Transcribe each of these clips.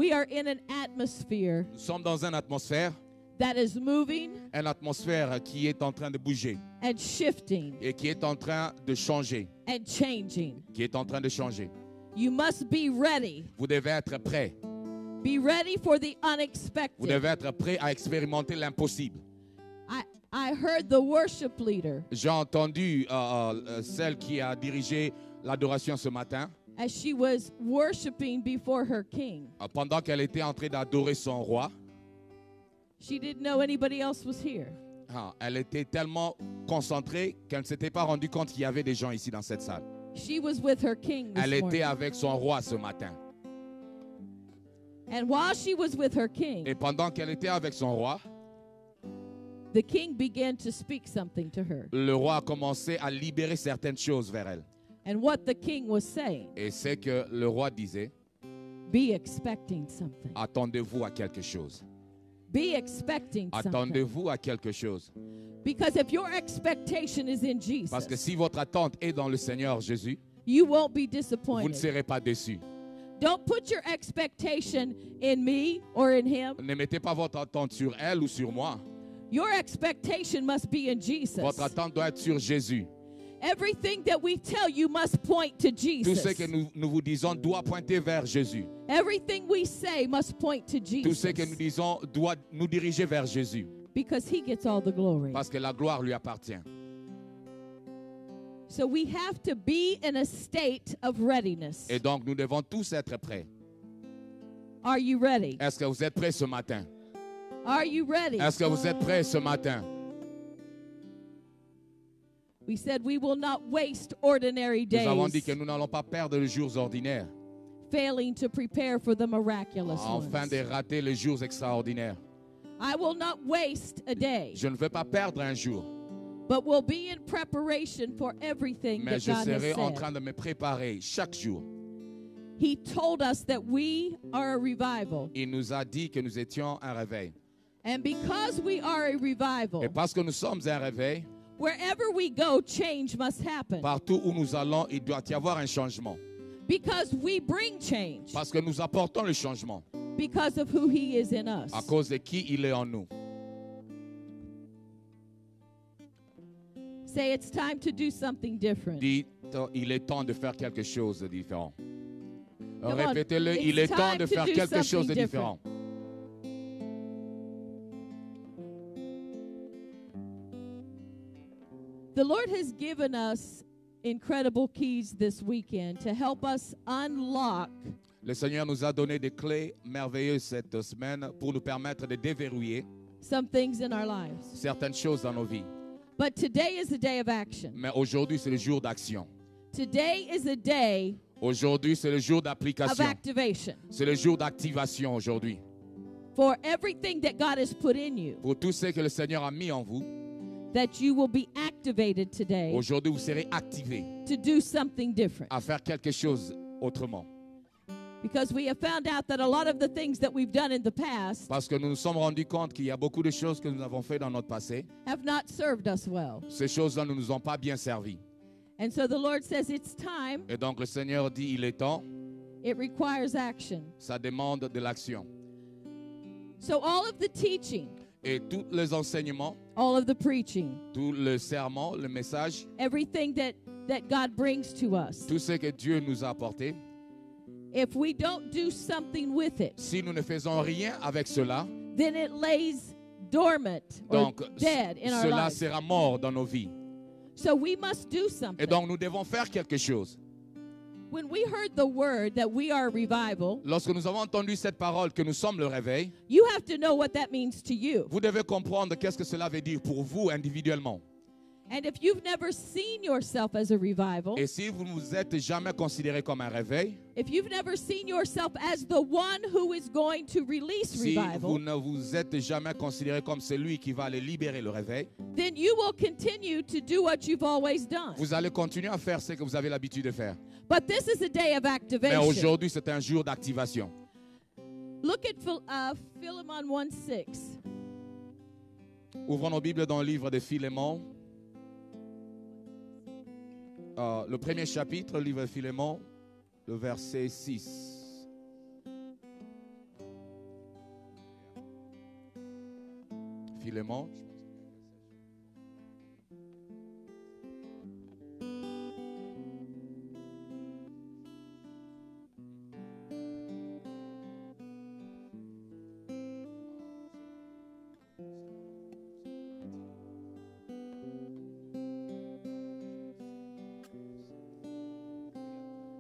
We are in an atmosphere Nous sommes dans une atmosphère that is atmosphère qui est en train de bouger and shifting et qui est en train de changer, and changing. qui est en train de changer. You must be ready. Vous devez être prêt. Be ready for the Vous unexpected. devez être prêt à expérimenter l'impossible. I heard the worship leader J'ai entendu celle qui a dirigé l'adoration ce matin, as she was worshiping before her king. pendant qu'elle était en train d'adorer son roi. She didn't know anybody else was here. Elle était tellement concentrée qu'elle ne s'était pas rendue compte qu'il y avait des gens ici dans cette salle. She was with her king this Elle était morning. avec son roi ce matin. And while she was with her king, Et pendant qu'elle était avec son roi, the king began to speak something to her. le roi a commencé à libérer certaines choses vers elle. And what the king was saying, Et c'est que le roi disait, be expecting something. attendez-vous à quelque chose. Be expecting something. Attendez-vous à quelque chose. Because if your expectation is in Parce que Jesus, si votre attente est dans le Seigneur Jésus, you won't be vous ne disappointed. serez pas déçus. Don't put your expectation in me or in him. Ne mettez pas votre attente sur elle ou sur moi. Your expectation must be in Jesus. Votre attente doit être sur Jésus. Everything that we tell you must point to Tout ce Jesus. que nous vous disons doit pointer vers Jésus. Everything we say must point to Tout ce Jesus. que nous disons doit nous diriger vers Jésus. Because he gets all the glory. Parce que la gloire lui appartient. So we have to be in a state of readiness. Et donc, nous devons tous être prêts. Are you ready? Est-ce que vous êtes prêts ce matin? Are you ready? Est-ce que vous êtes prêts ce matin? We said we will not waste ordinary Nous avons dit days que nous n'allons pas perdre les jours ordinaires failing to prepare for the miraculous afin ones. de rater les jours extraordinaires. I will not waste a day, Je ne veux pas perdre un jour, but will be in preparation for everything mais that je God has serai en said. train de me préparer chaque jour. He told us that we are a revival. Il nous a dit que nous étions un réveil. And because we are a revival, Et parce que nous sommes un réveil, wherever we go, change must happen. partout où nous allons, il doit y avoir un changement. Because we bring change Parce que nous apportons le changement because of who He is in us. à cause de qui il est en nous. Say it's time to do something different. Dites, il est temps de faire quelque chose de différent. on. Répétez-le, It's il est temps time de to faire do quelque chose de something différent. The Lord has given us incredible keys this weekend to help us unlock Le Seigneur nous a donné des clés merveilleuses cette semaine pour nous permettre de déverrouiller some things in our lives. certaines choses dans nos vies. But today is a day of action. Mais aujourd'hui, c'est le jour d'action. Today is a day Aujourd'hui, c'est le jour of d'application. activation C'est le jour d'activation aujourd'hui. for everything that God has put in you, Pour tout ce que le Seigneur a mis en vous, that you will be activated today aujourd'hui, vous serez activés to do something different. à faire quelque chose autrement. Because we have found out that a lot of the things that we've done in the past Parce que nous nous sommes rendus compte qu'il y a beaucoup de choses que nous avons fait dans notre passé. have not served us well. Ces choses-là ne nous ont pas bien servi. And so the Lord says it's time. Et donc le Seigneur dit, il est temps, It requires action. ça demande de l'action. So all of the teaching, Et tous les enseignements, all of the preaching, tout le serment, le message, everything that God brings to us, tout ce que Dieu nous a apporté, if we don't do something with it, si nous ne faisons rien avec cela, then it lays dormant or donc dead in our cela lives. sera mort dans nos vies. So we must do Et something. donc nous devons faire quelque chose. When we heard the word that we are a revival, Lorsque nous avons entendu cette parole que nous sommes le réveil, you have to know what that means to you. vous devez comprendre qu'est-ce que cela veut dire pour vous individuellement. And if you've never seen yourself as a revival, Et si vous ne vous êtes jamais considéré comme un réveil, if you've never seen yourself as the one who is going to release si vous revival, ne vous êtes jamais considéré comme celui qui va aller libérer le réveil, then you will continue to do what you've always done. vous allez continuer à faire ce que vous avez l'habitude de faire. But this is a day of Mais activation. aujourd'hui, c'est un jour d'activation. Look at Philemon 1:6. Ouvrons nos Bibles dans le livre de Philémon. Le premier chapitre, le livre de Philémon, le verset 6. Philémon.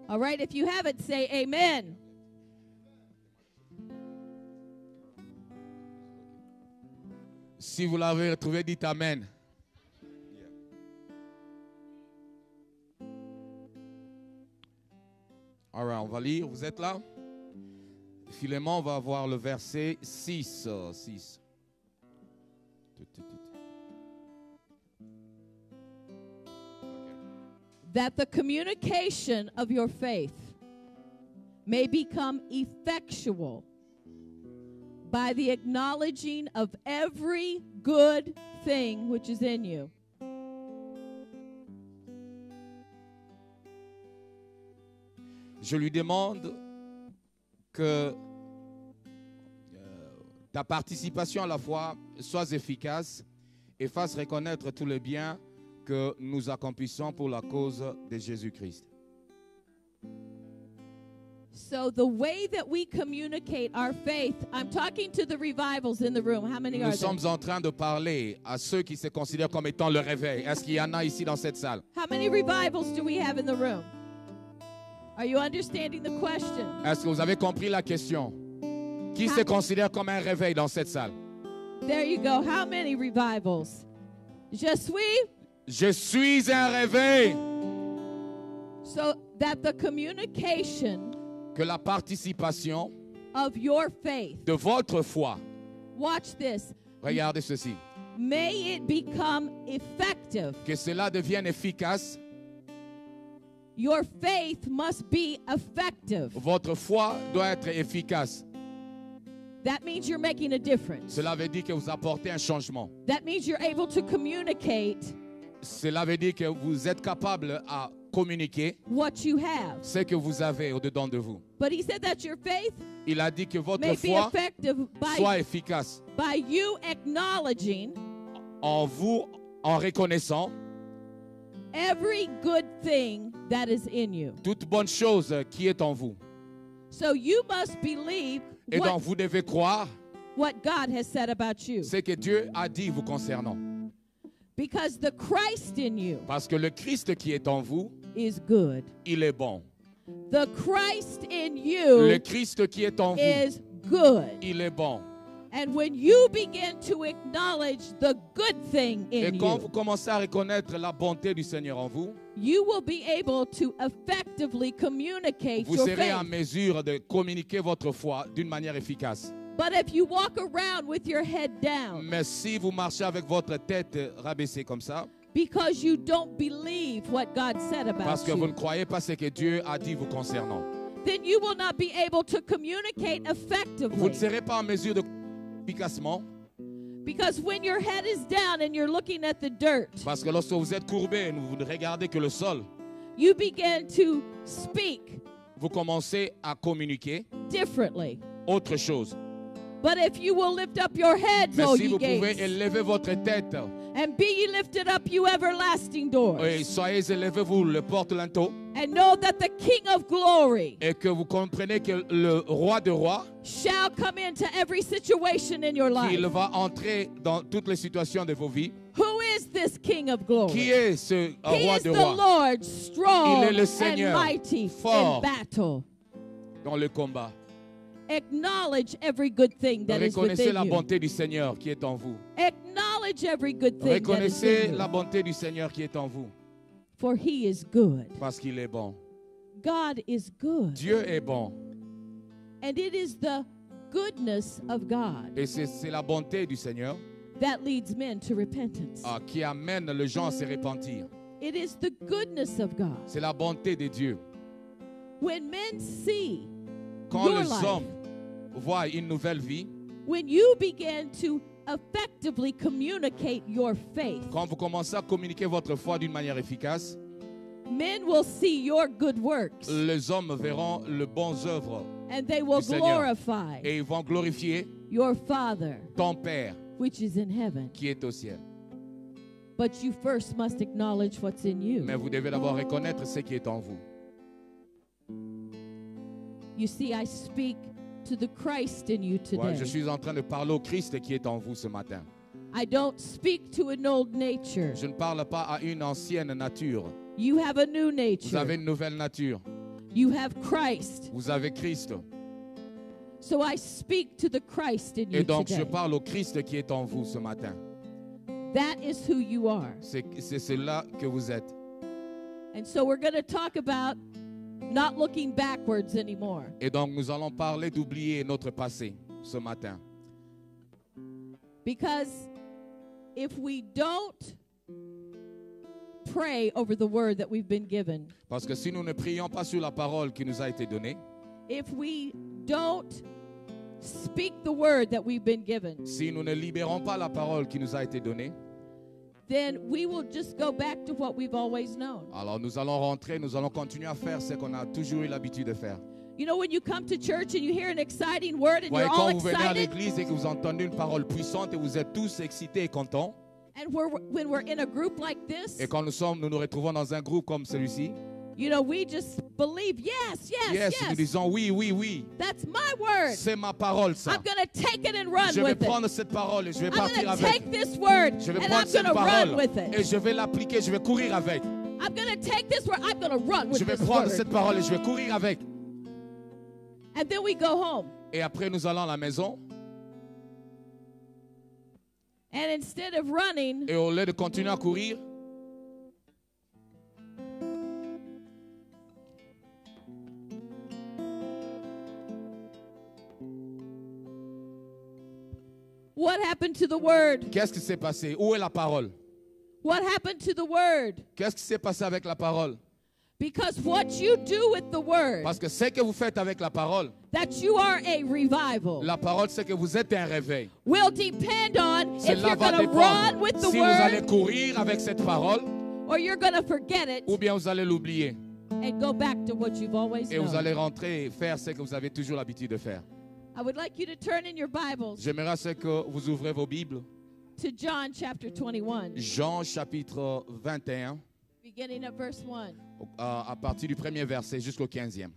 All right, if you have it, say amen. Si vous l'avez retrouvé, dites Amen. All right, on va lire. Vous êtes là? Philémon va voir le verset 6. That the communication of your faith may become effectual by the acknowledging of every good thing which is in you. Je lui demande que ta participation à la foi soit efficace et fasse reconnaître tous les biens que nous accomplissons pour la cause de Jésus-Christ. So the way that we communicate our faith, I'm talking to the revivals in the room. How many are Nous there? sommes en train de parler à ceux qui se considèrent comme étant le réveil. Est-ce qu'il y en a ici dans cette salle? How many revivals do we have in the room? Are you understanding the question? Est-ce que vous avez compris la question? Qui se considère comme un réveil dans cette salle? There you go. How many revivals? Je suis. Je suis un réveil. So that the communication Que la participation of your faith, de votre foi, watch this, regardez ceci, may it become effective. que cela devienne efficace. Your faith must be effective. Votre foi doit être efficace. That means you're making a difference. Cela veut dire que vous apportez un changement. That means you're able to communicate Cela veut dire que vous êtes capable à communiquer what you have. ce que vous avez au-dedans de vous. But he said that your faith Il a dit que votre may be foi effective soit efficace by you acknowledging en vous, en reconnaissant every good thing that is in you. toute bonne chose qui est en vous. So you must believe Et donc vous devez croire what God has said about you. ce que Dieu a dit vous concernant. Because the Christ in you Parce que le Christ qui est en vous, is good. il est bon. The Christ in Le you Christ qui est en vous, is good. il est bon. And when you begin to acknowledge the good thing Et in quand you, vous commencez à reconnaître la bonté du Seigneur en vous, you will be able to effectively communicate vous your serez en faith. mesure de communiquer votre foi d'une manière efficace. But if you walk around with your head down Mais si vous marchez avec votre tête rabaissée comme ça, because you don't believe what God said parce about que vous ne you, croyez pas ce que Dieu a dit vous concernant, then you will not be able to communicate vous ne effectively. serez pas en mesure de efficacement, Because when your head is down and you're looking at the dirt, parce que lorsque vous êtes courbé, vous ne regardez que le sol, you begin to speak vous commencez à communiquer differently. autre chose. But if you will lift up your heads, Mais O si ye vous pouvez gates, élever votre tête, and be ye lifted up, you everlasting doors, et soyez élevés, vous, le porte-linteau, and know that the King of glory et que vous comprenez que le roi de rois, shall come into every situation in your life. il va entrer dans toutes les situations de vos vies. Who is this King of glory? Qui est ce He roi is de the rois Lord, strong Il est le and Seigneur, mighty fort. in battle. dans le combat? Acknowledge every good thing that is Reconnaissez within la you. bonté du Seigneur qui est en vous. Acknowledge every good thing that is Reconnaissez in la you. bonté du Seigneur qui est en vous, For he is good. parce qu'il est bon. God is good. Dieu est bon. And it is the goodness of God Et c'est la bonté du Seigneur that leads men to repentance. qui amène les gens à se repentir. It is the goodness of God. C'est la bonté de Dieu. When men see Quand your les life, hommes voient une nouvelle vie, when you begin to effectively communicate your faith, quand vous commencez à communiquer votre foi d'une manière efficace, men will see your good works les hommes verront les bonnes œuvres and they will du Seigneur. glorify Et ils vont glorifier your Father ton Père which is in heaven. qui est au ciel. But you first must acknowledge what's in you. Mais vous devez d'abord reconnaître ce qui est en vous. You see, I speak to the Christ in you Ouais, today. je suis en train de parler au Christ qui est en vous ce matin. I don't speak to an old nature. Je ne parle pas à une ancienne nature. You have a new Vous nature. avez une nouvelle nature. You have Christ. Vous avez Christ. So I speak to the Christ in you Et donc, je today. parle au Christ qui est en vous ce matin. That is who you are. C'est cela que vous êtes. And so we're going to talk about not looking backwards anymore. Et donc, nous allons parler d'oublier notre passé ce matin. Because if we don't pray over the word that we've been given, Parce que si nous ne prions pas sur la parole qui nous a été donnée, if we don't speak the word that we've been given, si nous ne libérons pas la parole qui nous a été donnée, then we will just go back to what we've always known. alors nous allons rentrer, nous allons continuer à faire ce qu'on a toujours eu l'habitude de faire. You know, when you come to church and you hear an exciting word and Ouais, you're all quand vous venez à excited, l'église et que vous entendez une parole puissante et vous êtes tous excités et contents, and when we're in a group like this, et quand nous nous retrouvons dans un groupe comme celui-ci, you know, we just believe, yes, yes, nous yes, disons oui, oui, oui, that's my word. c'est ma parole ça. I'm going to take it and run Je vais with it. prendre cette parole et je vais I'm going partir to avec. take this word Je vais and I'm prendre cette going to run parole with et it. je vais l'appliquer, je vais courir avec. I'm going to take this word, I'm going to run with Je vais this prendre word. cette parole et je vais courir avec. And then we go home. Et après nous allons à la maison And instead of running, et au lieu de continuer à courir, what happened to the word? qu'est-ce qui s'est passé? Où est la parole? What happened to the word? Qu'est-ce qui s'est passé avec la parole? Because what you do with the word, Parce que ce que vous faites avec la parole, that you are a revival, la parole c'est que vous êtes un réveil. will depend on if Cela you're va going to run dépendre with the si vous allez word courir avec cette parole or you're going to forget it ou bien vous allez l'oublier and go back to what you've always et vous known. allez rentrer et faire ce que vous avez toujours l'habitude de faire. I would like you to turn in your Bibles J'aimerais ce que vous ouvrez vos Bibles. to John chapter 21, Jean chapitre 21, beginning at verse 1. à partir du premier verset jusqu'au 15e.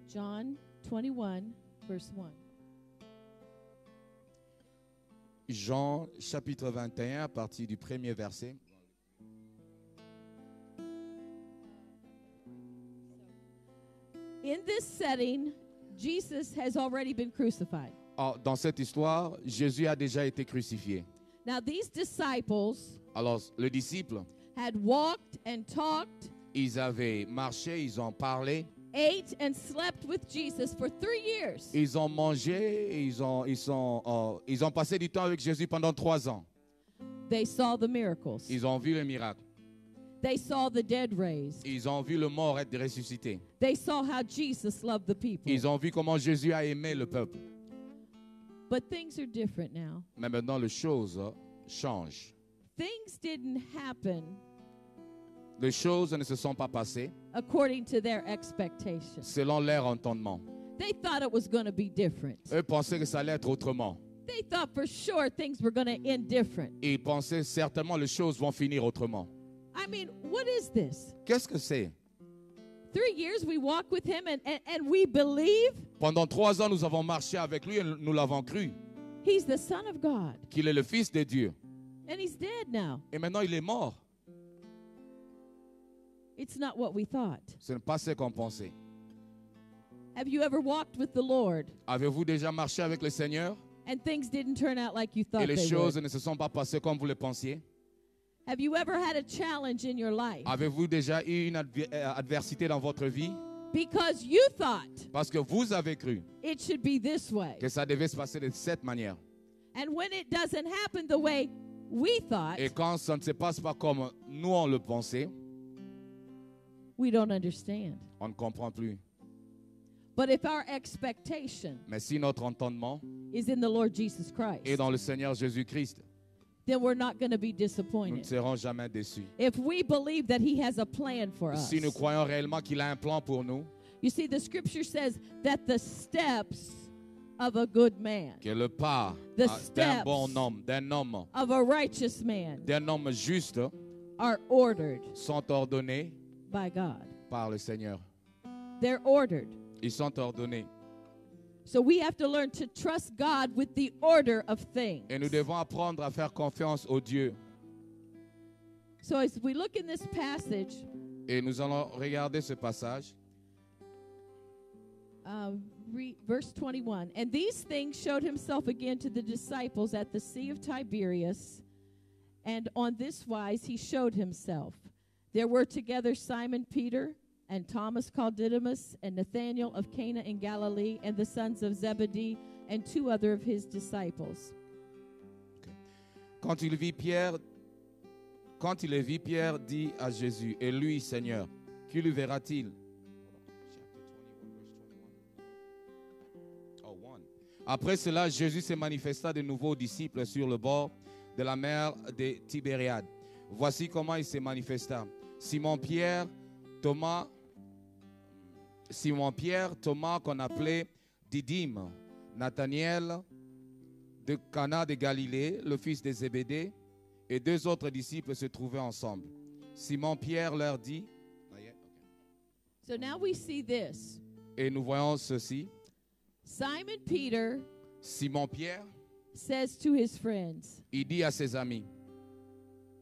John 21, verse 1. Jean chapitre 21, à partir du premier verset. In this setting, Jesus has already been crucified. Dans cette histoire, Jésus a déjà été crucifié. Now, these disciples Alors, les disciples, had walked and talked, ils avaient marché, ils ont parlé, ate and slept with Jesus for 3 years. ils ont mangé, ils ont passé du temps avec Jésus pendant 3 ans. They saw the miracles. Ils ont vu les miracles. They saw the dead raised. Ils ont vu le mort être ressuscité. They saw how Jesus loved the people. Ils ont vu comment Jésus a aimé le peuple. But things are different now. Mais maintenant, les choses changent. Things didn't happen Les choses ne se sont pas passées according to their expectations. selon leur entendement. They thought it was going to be different. Eux pensaient que ça allait être autrement. They thought for sure things were going to end different. Et ils pensaient certainement les choses vont finir autrement. I mean, what is this? Qu'est-ce que c'est? 3 years we walk with him and we believe Pendant 3 ans, nous avons marché avec lui et nous l'avons cru he's the Son of God. qu'il est le Fils de Dieu. And he's dead now. Et maintenant, il est mort. It's not what we thought. Ce n'est pas ce qu'on pensait. Have you ever walked with the Lord Avez-vous déjà marché avec le Seigneur and things didn't turn out like you et thought les they choses would? ne se sont pas passées comme vous le pensiez? Have you ever had a challenge in your life Avez-vous déjà eu une adversité dans votre vie? because you thought Parce que vous avez cru it should be this way? que ça devait se passer de cette manière. And when it doesn't happen the way we thought, Et quand ça ne se passe pas comme nous on le pensait, we don't understand. on ne comprend plus. But if our expectation Mais si notre entendement is in the Lord Jesus est Christ, dans le Seigneur Jésus-Christ, then we're not going to be nous ne disappointed. serons jamais déçus. If we believe that he has a plan for us. Si nous croyons réellement qu'il a un plan pour nous, You see, the scripture says that the steps of a good man, que le pas The d'un bon steps homme, of a righteous man, d'un homme juste are ordered sont ordonnés by God. par le Seigneur. They're ordered. Ils sont ordonnés. So we have to learn to trust God with the order of things. Et nous devons apprendre à faire confiance au Dieu. So as we look in this passage, Et nous allons regarder ce passage. verse 21. And these things showed himself again to the disciples at the Sea of Tiberias, and on this wise he showed himself. There were together Simon Peter and Thomas called Didymus and Nathanael of Cana in Galilee and the sons of Zebedee and two other of his disciples. Quand il le vit, Pierre dit à Jésus, et lui, Seigneur, qui le verra-t-il? Après cela, Jésus se manifesta de nouveau aux disciples sur le bord de la mer de Tibériade. Voici comment il se manifesta. Simon-Pierre, Thomas qu'on appelait Didyme, Nathanaël de Cana de Galilée, le fils de Zébédée, et deux autres disciples se trouvaient ensemble. Simon-Pierre leur dit, So now we see this. et nous voyons ceci, Simon Peter Simon-Pierre, says to his friends, il dit à ses amis,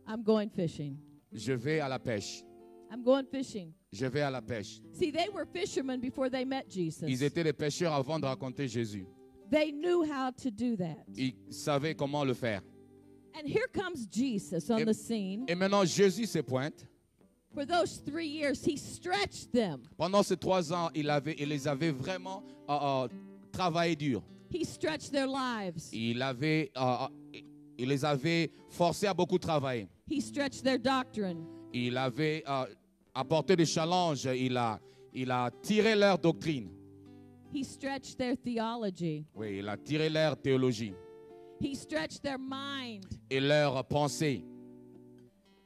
I'm going fishing. je vais à la pêche, I'm going fishing. je vais à la pêche. See, they were fishermen before they met Jesus. Ils étaient des pêcheurs avant de rencontrer Jésus. They knew how to do that. Ils savaient comment le faire. And here comes Jesus on the scene. Et maintenant, Jésus se pointe. For those 3 years, he stretched them. Pendant ces 3 ans, il les avait vraiment travaillé dur. He stretched their lives. Il les avait forcés à beaucoup travailler. He stretched their doctrine. Il avait apporté des challenges. Il a tiré leur doctrine. He stretched their theology. Oui, il a tiré leur théologie He stretched their mind. et leur pensée.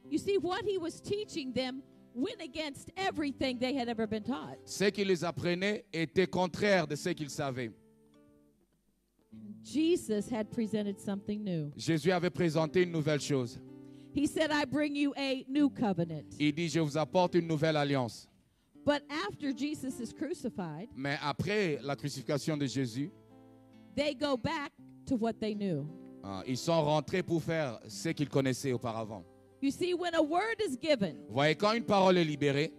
You see, what he was teaching them went against everything they had ever been taught. Ce qu'il les apprenait était contraire de ce qu'ils savaient. Jesus had presented something new. Jésus avait présenté une nouvelle chose. He said, I bring you a new covenant. Il dit, je vous apporte une nouvelle alliance. But after Jesus is crucified, Mais après la crucifixion de Jésus, they go back to what they knew. ils sont rentrés pour faire ce qu'ils connaissaient auparavant. You see, when a word is given Vous voyez, quand une parole est libérée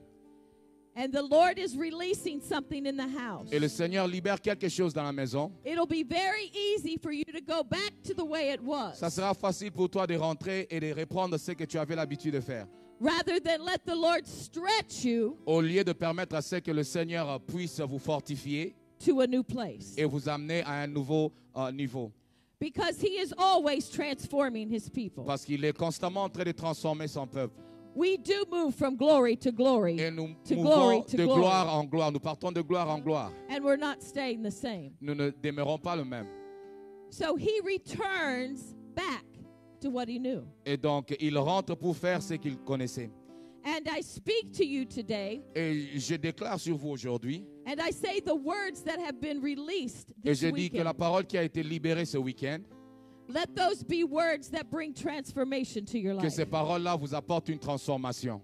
and the Lord is releasing something in the house, et le Seigneur libère quelque chose dans la maison, it'll be very easy for you to go back to the way it was, ça sera facile pour toi de rentrer et de reprendre ce que tu avais l'habitude de faire. rather than let the Lord stretch you Au lieu de permettre à ce que le Seigneur puisse vous fortifier to a new place. et vous amener à un nouveau niveau. Because he is always transforming his people. Parce qu'il est constamment en train de transformer son peuple. We do move from glory to glory, Et nous to glory mouvons to de glory, gloire en gloire. Nous partons de gloire en gloire. and we're not staying the same. Nous ne demeurons pas le même. So he returns back to what he knew. Et donc, il rentre pour faire ce qu'il connaissait. And I speak to you today, Et je déclare sur vous aujourd'hui, and I say the words that have been released et this je dis que la weekend, parole qui a été libérée ce week-end, let those be words that bring transformation to your que life. ces paroles-là vous apportent une transformation.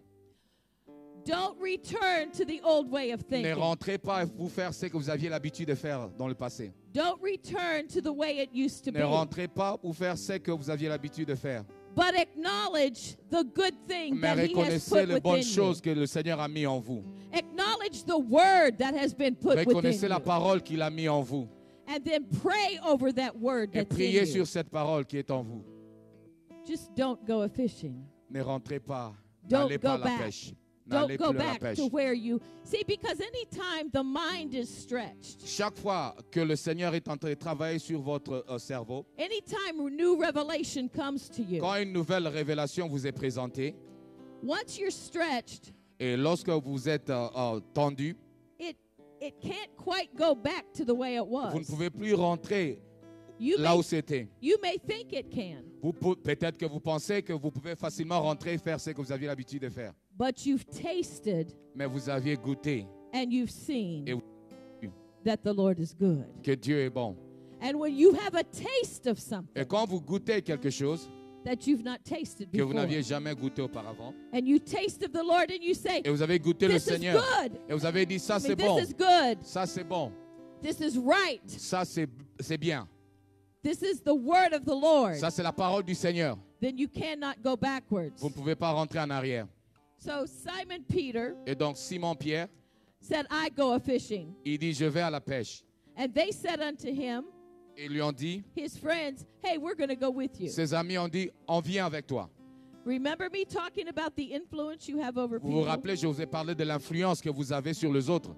Don't return to the old way of Ne thinking. rentrez pas pour faire ce que vous aviez l'habitude de faire dans le passé. Don't return to the way it used to Ne be. rentrez pas pour faire ce que vous aviez l'habitude de faire. But acknowledge the good thing Mais that he has reconnaissez put les bonnes within you. choses que le Seigneur a mis en vous. Acknowledge the word that has been put within Reconnaissez la you. parole qu'il a mis en vous. And then pray over that word Et that's priez in sur you. cette parole qui est en vous. Just don't go a-fishing. Ne rentrez pas. Don't N'allez pas à go la back. pêche. Don't N'allez go plus à la back pêche. to where you... See, because anytime the mind is stretched, Chaque fois que le Seigneur est en train de travailler sur votre cerveau, anytime a new revelation comes to you, quand une nouvelle révélation vous est présentée, once you're stretched, et lorsque vous êtes tendu, it can't quite go back to the way it vous ne was. pouvez plus rentrer You là may, où c'était. you may think it can, Peut-être que vous pensez que vous pouvez facilement rentrer et faire ce que vous aviez l'habitude de faire. but you've tasted Mais vous aviez goûté and you've seen Et- that the Lord is good. que Dieu est bon. And when you have a taste of Et something quand vous goûtez quelque chose that you've not tasted que vous before, n'aviez jamais goûté auparavant, and you taste of the Lord and you say, et vous avez goûté le this is Seigneur, good. et vous avez dit ça I c'est mean, bon, this is good. ça c'est bon, This is right. ça c'est bien, This is the word of the Lord. ça c'est la parole du Seigneur. Then you cannot go backwards. Vous ne pouvez pas rentrer en arrière. So Simon Peter Et donc Simon-Pierre, said, I go a fishing. il dit je vais à la pêche. And they said unto him, Ils lui ont dit, his friends, hey, we're going to go with you. ses amis ont dit, on vient avec toi. Remember me talking about the influence you have over Vous vous people? rappelez, je vous ai parlé de l'influence que vous avez sur les autres.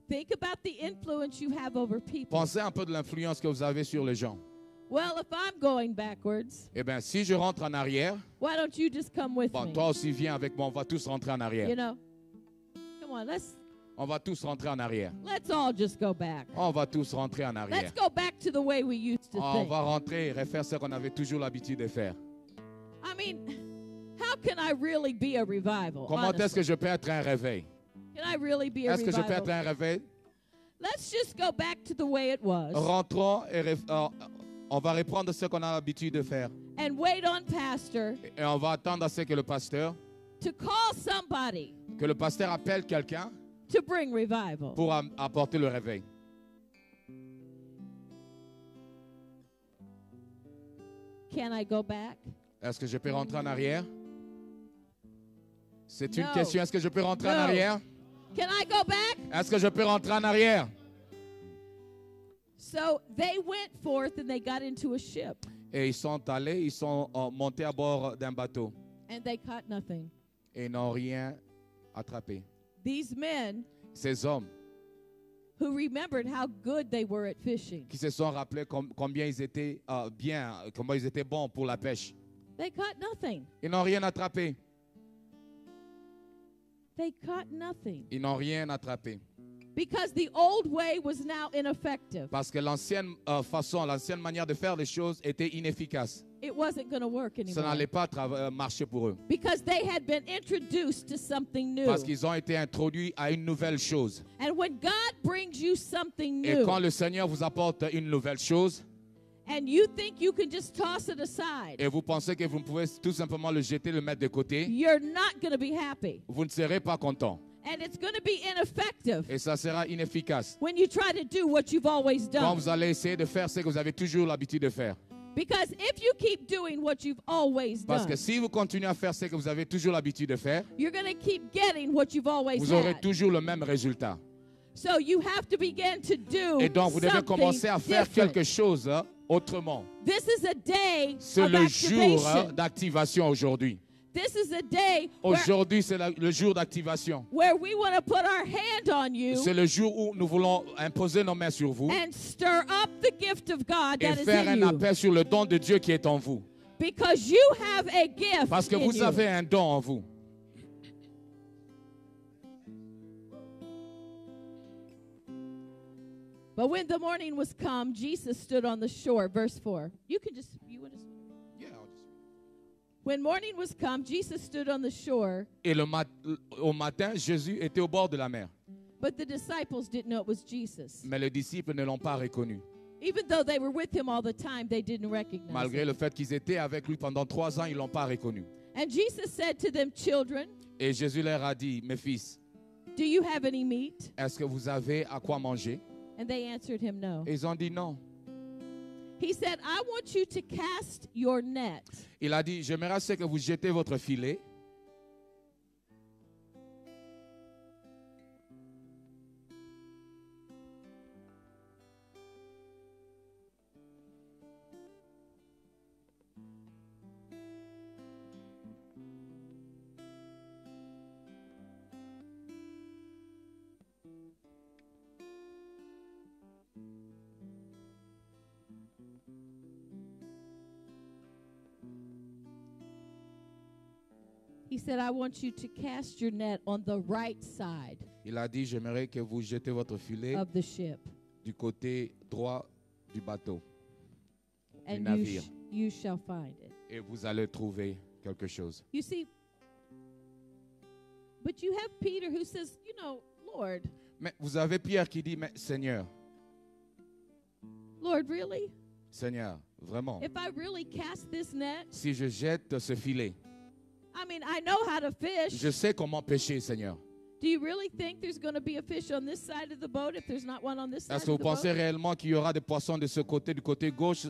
Think about the influence you have over people. Pensez un peu de l'influence que vous avez sur les gens. Well, if I'm going backwards, Eh bien, si je rentre en arrière, why don't you just come with bon, me? toi aussi viens avec moi, on va tous rentrer en arrière. You know? Come on, On va tous rentrer en arrière. let's all just go back. On va tous rentrer en arrière. Let's go back to the way we used to On think. va rentrer et refaire ce qu'on avait toujours l'habitude de faire. I mean, how can I really be a revival? Comment est-ce honestly? que je peux être un réveil? Can I really be a Est-ce que je peux être revival? un réveil? Let's just go back to the way it was Rentrons et on va reprendre ce qu'on a l'habitude de faire. and wait on pastor Et on va attendre à ce que le pasteur appelle quelqu'un to bring revival. pour apporter le réveil. Can I go back? Est-ce que je peux rentrer en arrière? C'est une No. question. Est-ce que je peux rentrer en No. arrière? Can I go back? Est-ce que je peux rentrer en arrière? So they went forth and they got into a ship Et ils sont allés, ils sont montés à bord d'un bateau and they caught nothing. et n'ont rien attrapé. These men Ces hommes who remembered how good they were at fishing, qui se sont rappelés combien ils étaient bien, comment ils étaient bons pour la pêche. they caught nothing. Ils n'ont rien attrapé. They caught nothing Ils n'ont rien attrapé. because the old way was now ineffective. Parce que l'ancienne façon, l'ancienne manière de faire les choses était inefficace. It wasn't going to work Ça anymore n'allait pas marcher pour eux. because they had been introduced to something new. Parce qu'ils ont été introduits à une nouvelle chose. And when God brings you something Et new quand le Seigneur vous apporte une nouvelle chose, and you think you can just toss it aside, et vous pensez que vous pouvez tout simplement le jeter, le mettre de côté, you're not going to be happy. vous ne serez pas content. And it's going to be ineffective Et ça sera inefficace. when you try to do what you've always Quand done. vous allez essayer de faire ce que vous avez toujours l'habitude de faire. Because if you keep doing what you've always Parce done, que si vous continuez à faire ce que vous avez toujours l'habitude de faire, you're going to keep getting what you've always vous aurez had. toujours le même résultat. So you have to begin to do Et donc vous devez something commencer à faire different. quelque chose autrement. This is a day C'est of le jour activation. d'activation aujourd'hui. This is a day where, Aujourd'hui, c'est le jour d'activation. where we want to put our hand on you C'est le jour où nous voulons imposer nos mains sur vous and stir up the gift of God et that is faire in un you. appel sur le don de Dieu qui est en vous. Because you have a gift Parce que in vous you. avez un don en vous. But when the morning was come, Jesus stood on the shore. Verse 4. You want to. When morning was come, Jesus stood on the shore, Et au matin, Jésus était au bord de la mer. but the disciples didn't know it was Jesus. Mais les disciples ne l'ont pas reconnu. Even though they were with him all the time, they didn't recognize Malgré him. le fait qu'ils étaient avec lui pendant 3 ans, ils ne l'ont pas reconnu. And Jesus said to them, Children, Et Jésus leur a dit, mes fils, do you have any meat? est-ce que vous avez à quoi manger? And they answered him, No. Et ils ont dit non. He said, I want you to cast your net. Il a dit, j'aimerais ce que vous jetez votre filet. He said, I want you to cast your net on the right side Il a dit, j'aimerais que vous jetez votre filet of the ship. du côté droit du bateau and navire. you shall find it. et vous allez trouver quelque chose. You see, but you have Peter who says, you know, Lord, Mais vous avez Pierre qui dit, mais Seigneur, Lord, really? Seigneur, vraiment, If I really cast this net, si je jette ce filet, I mean, I know how to fish. je sais comment pêcher, Seigneur. Do you really think there's going to be a fish on this side of the boat if there's not one on this side Est-ce que of vous the pensez boat? réellement qu'il y aura des poissons de ce côté, du côté gauche,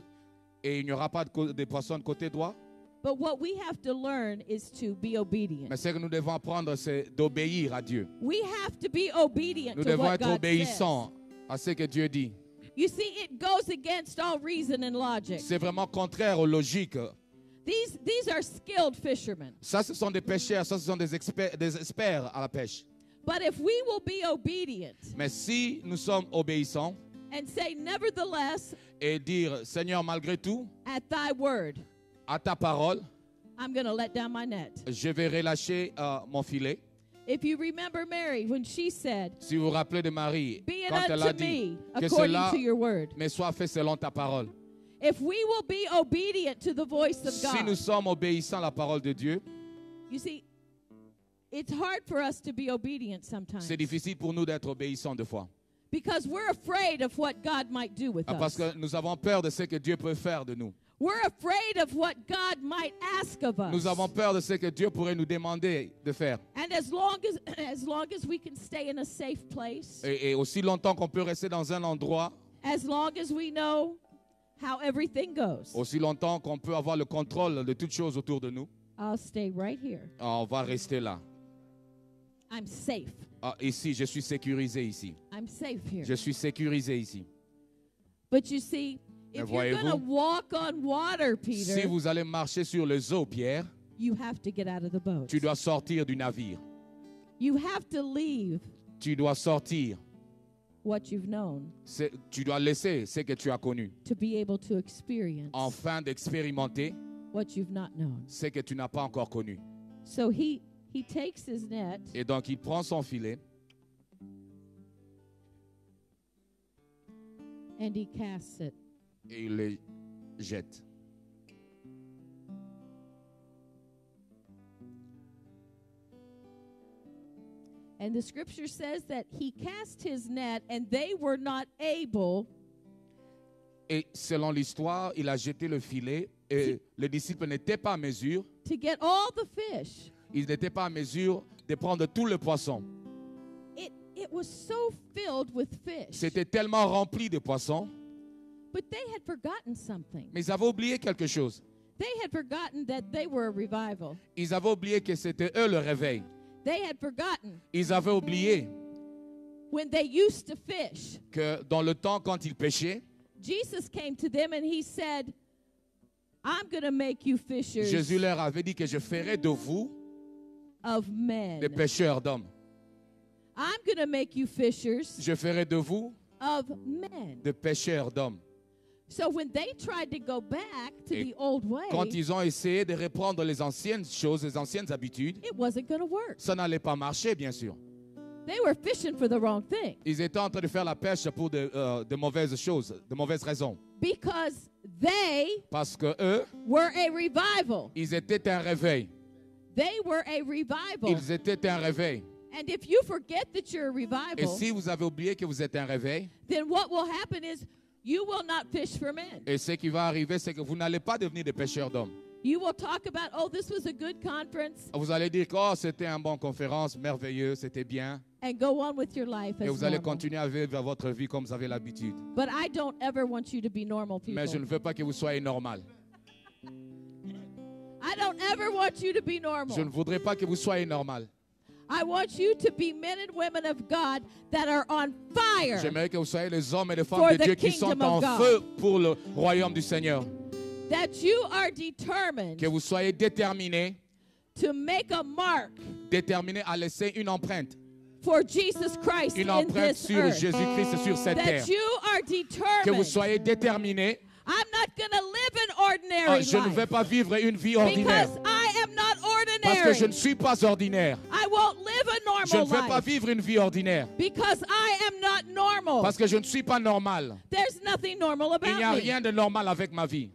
et il n'y aura pas de poissons du côté droit? But what we have to learn is to be obedient. Mais ce que nous devons apprendre, c'est d'obéir à Dieu. We have to be obedient Nous to devons what être God obéissants à ce que Dieu dit. says. You see, it goes against all reason and logic. C'est vraiment contraire aux logiques. These are skilled fishermen. Ça, ce sont des pêcheurs, ça, ce sont des experts à la pêche. But if we will be obedient Mais si nous sommes obéissants and say, nevertheless, et dire, Seigneur, malgré tout, at thy word, à ta parole, I'm going to let down my net. je vais relâcher mon filet. If you remember Mary, when she said, Si vous vous rappelez de Marie, be it quand elle a unto dit me que according cela to your word. me soit fait selon ta parole. If we will be obedient to the voice of Si nous God, sommes obéissants à la parole de Dieu, you see, it's hard for us to be obedient sometimes c'est difficile pour nous d'être obéissants de fois. because we're afraid of what God might do with Parce us. que nous avons peur de ce que Dieu peut faire de nous. We're afraid of what God might ask of us. Nous avons peur de ce que Dieu pourrait nous demander de faire. And as long as we can stay in a safe place, Et aussi longtemps qu'on peut rester dans un endroit, as long as we know how everything goes, aussi longtemps qu'on peut avoir le contrôle de toutes choses autour de nous, I'll stay right here. on va rester là. I'm safe. Ici, je suis sécurisé ici. I'm safe here. Je suis sécurisé ici. But you see, Mais if you're going to voyez-vous, walk on water, Si Peter, vous allez marcher sur les eaux, Pierre, you have to get out of the boat. tu dois sortir du navire. You have to leave Tu dois sortir. what you've known Tu dois laisser ce que tu as connu, to be able to experience afin d'expérimenter what you've not known. ce que tu n'as pas encore connu. So he takes his net Et donc, il prend son filet and he casts it. et il le jette. And the scripture says that he cast his net and they were not able Et selon l'histoire, il a jeté le filet et les disciples n'étaient pas à mesure. to get all the fish. Ils n'étaient pas à mesure de prendre tout le poisson. It was so filled with fish. C'était tellement rempli de poissons, But they had forgotten something. mais ils avaient oublié quelque chose. They had forgotten that they were a revival. Ils avaient oublié que c'était eux le réveil. They had forgotten Ils avaient oublié when they used to fish. que dans le temps, quand ils pêchaient, Jesus came to them and he said, I'm going to make you fishers Jésus leur avait dit que je ferai de vous of men. des pêcheurs d'hommes. I'm going to make you fishers Je ferai de vous of men. des pêcheurs d'hommes. So when they tried to go back to Et the old way, Quand ils ont essayé de reprendre les anciennes choses, les anciennes habitudes, it wasn't going to work. ça n'allait pas marcher, bien sûr. They were fishing for the wrong thing Ils étaient en train de faire la pêche pour de mauvaises choses, de mauvaises raisons. because they Parce que eux, were a revival. ils étaient un réveil. They were a revival. Ils étaient un réveil. And if you forget that you're a Et revival, si vous avez oublié que vous êtes un réveil, then what will happen is you will not fish for men. et ce qui va arriver, c'est que vous n'allez pas devenir des pêcheurs d'hommes. You will talk about, oh, this was a good conference, Vous allez dire que oh, c'était une bonne conférence, merveilleux, c'était bien. and go on with your life Et as vous allez normal. continuer à vivre votre vie comme vous avez l'habitude. But I don't ever want you to be normal people. Mais je ne veux pas que vous soyez normal. I don't ever want you to be normal. Je ne voudrais pas que vous soyez normal. I want you to be men and women of God that are on fire. J'aimerais que vous soyez les hommes et les For femmes de the Dieu qui sont kingdom en of God. feu pour le royaume du Seigneur. That you are determined Que vous soyez déterminés, to make a mark déterminés à laisser une empreinte. for Jesus Christ Une in empreinte this sur earth. Jésus-Christ sur cette terre. That you are Que vous determined. soyez déterminés. I'm not going to live an ordinary Je ne vais life pas vivre une vie ordinaire. because I am not Parce que je ne ordinary. suis pas ordinaire. I won't live a Je ne normal veux pas life. vivre une vie ordinaire. Because I am not normal. Parce que je ne suis pas normal. There's nothing normal Il n'y a about me. rien de normal avec ma vie.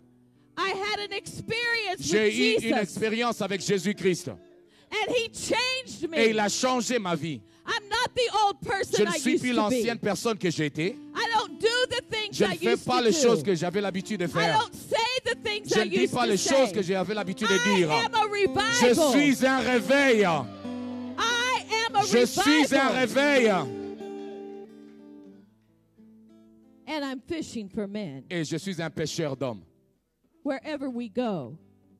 I had an experience J'ai with eu une Jesus. expérience avec Jésus-Christ. And he changed me. Et il a changé ma vie. I'm not the old Je person ne I suis used plus to be. l'ancienne personne que j'étais. I don't do the things Je I ne fais used pas to les choses do. que j'avais l'habitude de I faire. don't say the things Je I ne dis used pas to les choses say. que j'avais l'habitude de I dire. am a revival. Je suis un réveil. I am a Je suis un revival. réveil. And I'm fishing for men. Et je suis un pêcheur d'hommes. Wherever we go,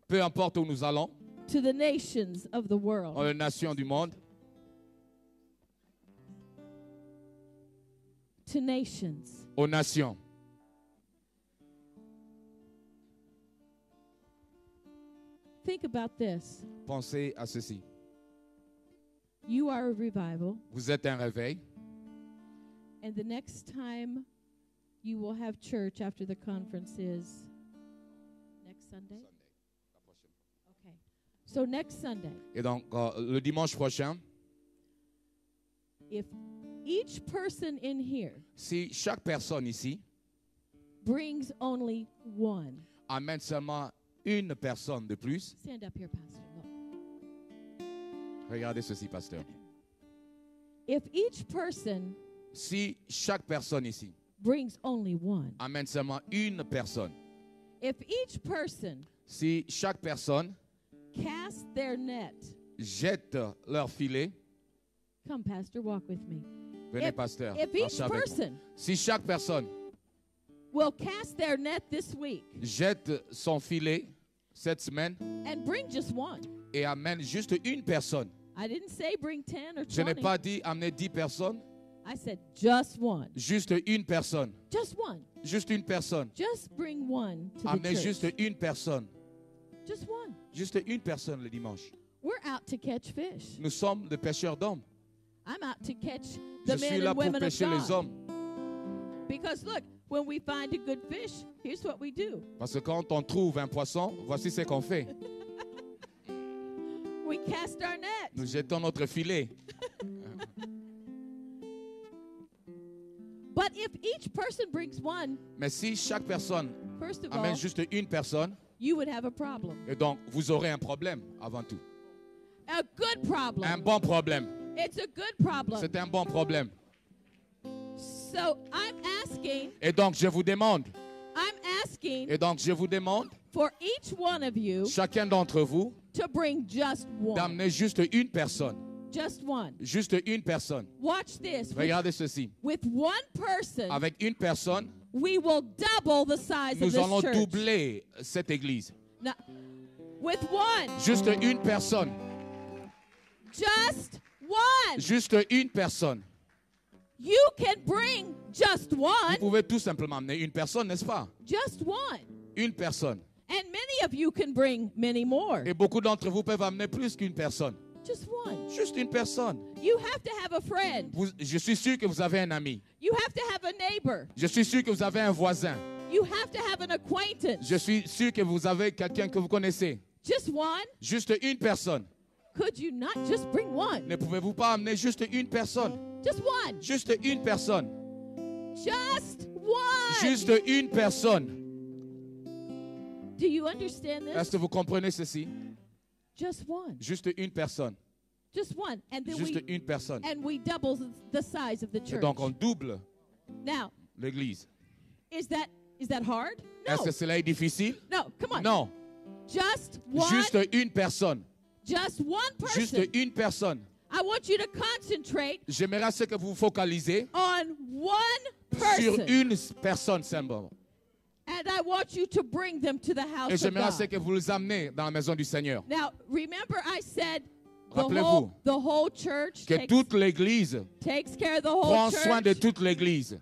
Peu importe où nous allons, to the nations of the dans world. les nations du monde, To nations. aux nations. Think about this. Pensez à ceci. You are a revival, Vous êtes un réveil. and the next time you will have church after the conference is next Sunday? Okay. So next Sunday, Et donc, le dimanche prochain, if each person in here si chaque personne ici brings only one, amène seulement une personne de plus, stand up here, Pastor. Look. regardez ceci, pasteur. If each person Si chaque personne ici brings only one, amène seulement une personne, if each person si chaque personne casts their net, jette leur filet, come, Pastor, walk with me. venez, pasteur, If each marchez avec moi. person Si chaque personne will cast their net this week jette son filet cette semaine and bring just one. et amène juste une personne, I didn't say bring 10 or je n'ai 20. pas dit amener 10 personnes, I said just one. juste une personne, Just one. juste une personne, Just bring one to the amener church. juste une personne, Just one. juste une personne le dimanche. We're out to catch fish. Nous sommes des pêcheurs d'hommes. I'm out to catch Je the suis men là and pour women of pêcher les God. hommes. Because look, when we find a good fish, here's what we do. Parce que quand on trouve un poisson, voici ce qu'on fait. We cast our net. Nous jetons notre filet. But if each person brings one, Mais si chaque personne first of all, amène juste une personne, you would have a problem. et donc vous aurez un problème avant tout. A good problem. Un bon problème. It's a good problem. C'est un bon problème. So I'm asking, Et donc je vous demande, for each one of you chacun d'entre vous, to bring just one. d'amener juste une personne. Just one. Juste une personne. Watch this. Regardez ceci. With one person, Avec une personne, we will double the size of nous this allons church. doubler cette église. Now, with one. Juste une personne. Just one. Juste une personne. You can bring just Vous one. pouvez tout simplement amener une personne, n'est-ce pas? Just one. Une personne. And many of you can bring many more. Et beaucoup d'entre vous peuvent amener plus qu'une personne. Just one. Juste une personne. You have to have a friend. Je suis sûr que vous avez un ami. You have to have a neighbor. Je suis sûr que vous avez un voisin. You have to have an acquaintance. Je suis sûr que vous avez quelqu'un que vous connaissez. Just one. Juste une personne. Could you not just bring one? Ne pouvez-vous pas amener juste une personne? Just one. Juste une personne. Just one. Juste une personne. Do you understand Est-ce this? que vous comprenez ceci? Just one. Juste une personne. Just one. And then Juste une personne. we double the size of the Et church. donc on double Now, l'église. is that hard? Est-ce No. que cela est difficile? No, come on. Non. Just one. Juste une personne. Just one person. Juste une personne. I want you to concentrate J'aimerais ce que vous focalisez on one sur person. une personne simplement. And I want you to bring them to the house Et of j'aimerais ce God. que vous les amenez dans la maison du Seigneur. Now, remember I said Rappelez-vous the whole church que toute l'église takes care of the whole prend church. soin de toute l'église.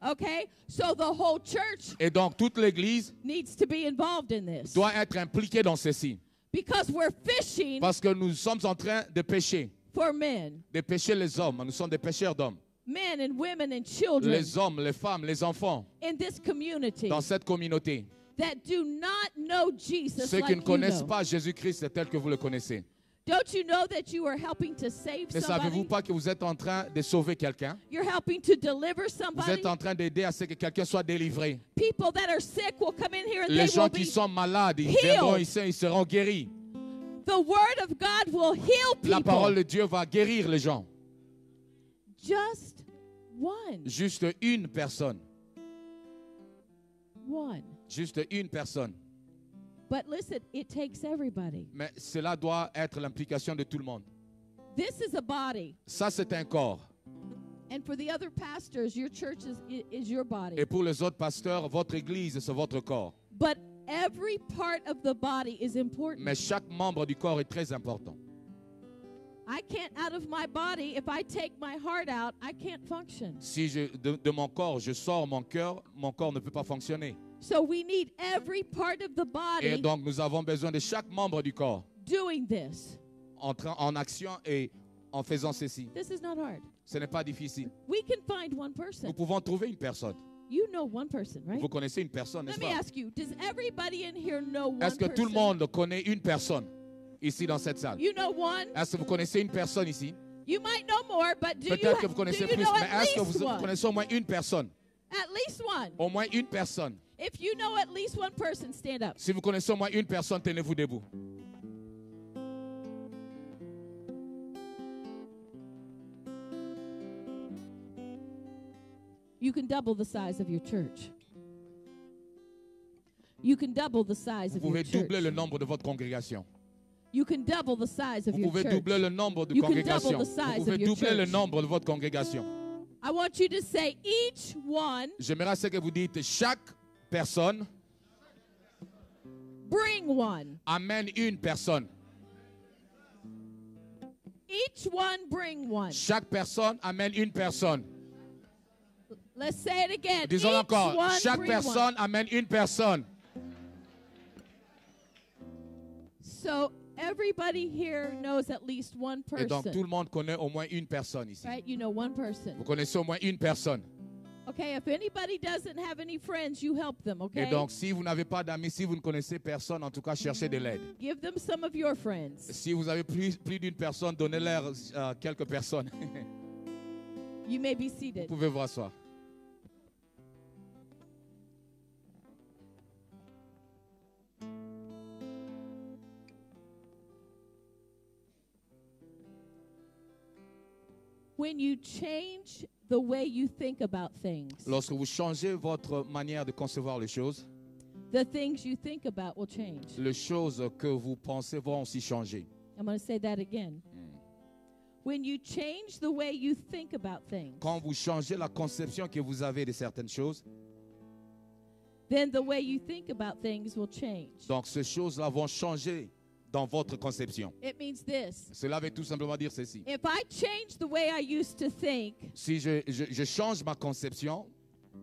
Okay? So the whole church Et donc toute l'église needs to be involved in this. doit être impliquée dans ceci. Because we're fishing Parce que nous sommes en train de pêcher. for men. De pêcher les hommes. Nous sommes des pêcheurs d'hommes. Men and women and children Les hommes, les femmes, les enfants in this community dans cette communauté. that do not know Jesus Ceux like qui ne you connaissent know. pas Jésus-Christ tel que vous le connaissez. Don't you know that you are helping to save Ne savez-vous somebody? pas que vous êtes en train de sauver quelqu'un? You're helping to deliver Vous somebody. êtes en train d'aider à ce que quelqu'un soit délivré. People that are sick will come in here and Les they gens will qui be. sont malades, ils healed. viendront ici, ils seront guéris. The word of God will heal La parole people. de Dieu va guérir les gens. Just one. Juste une personne. One. Juste une personne. But listen, it takes everybody. Mais cela doit être l'implication de tout le monde. This is a body. Ça, c'est un corps. And for the other pastors, your church is your body. Et pour les autres pasteurs, votre église, c'est votre corps. But every part of the body is important. Mais chaque membre du corps est très important. I can't, out of my body, if I take my heart out, I can't function. Si de mon corps, je sors mon corps ne peut pas fonctionner. So we need every part of the Et body donc, nous avons besoin de chaque membre du corps doing this. en action et en faisant ceci. This is not hard. Ce n'est pas difficile. We can find one Nous person. pouvons trouver une personne. You know one person, right? Vous connaissez une personne, Let n'est-ce me pas? ask you, does everybody in here know one Est-ce que tout le person? monde connaît une personne ici dans cette salle? You know one? Est-ce que vous connaissez une personne ici? You might know more, but do Peut-être que vous you connaissez plus, know mais at est-ce que least vous one? connaissez au moins une personne? At least one. Au moins une personne. If you know at least one person, stand up. Si vous connaissez au moins une personne, tenez-vous debout. You can double the size of your church. You can double the size Vous of your pouvez church. doubler le nombre de votre congrégation. You can double the size of Vous your pouvez church. doubler le nombre de You can congrégations. double the size Vous pouvez of your doubler le church. nombre de votre congrégation. I want you to say each one J'aimerais ce que vous dites, chaque personne bring one. amène une personne. Each one bring one. Chaque personne amène une personne. Let's say it again. Disons Each encore, one chaque bring personne one. amène une personne. So everybody here knows at least one Et donc tout person. le monde connaît au moins une personne ici. Right? You know one person. Vous connaissez au moins une personne. Okay, if anybody doesn't have any friends, you help them, Et okay? donc si vous n'avez pas d'amis, si vous ne connaissez personne, en tout cas cherchez de l'aide. Give them some of your friends. Si vous avez plus d'une personne, donnez-leur quelques personnes. You may be Vous seated. pouvez vous asseoir. When you change the way you think about things, Lorsque vous changez votre manière de concevoir les choses, the things you think about will change. les choses que vous pensez vont aussi changer. I'm going to say that again. When you change the way you think about things, Quand vous changez la conception que vous avez de certaines choses, then the way you think about things will change. donc ces choses-là vont changer dans votre conception. It means this. Cela veut tout simplement dire ceci. If I change the way I used to think Si je change ma conception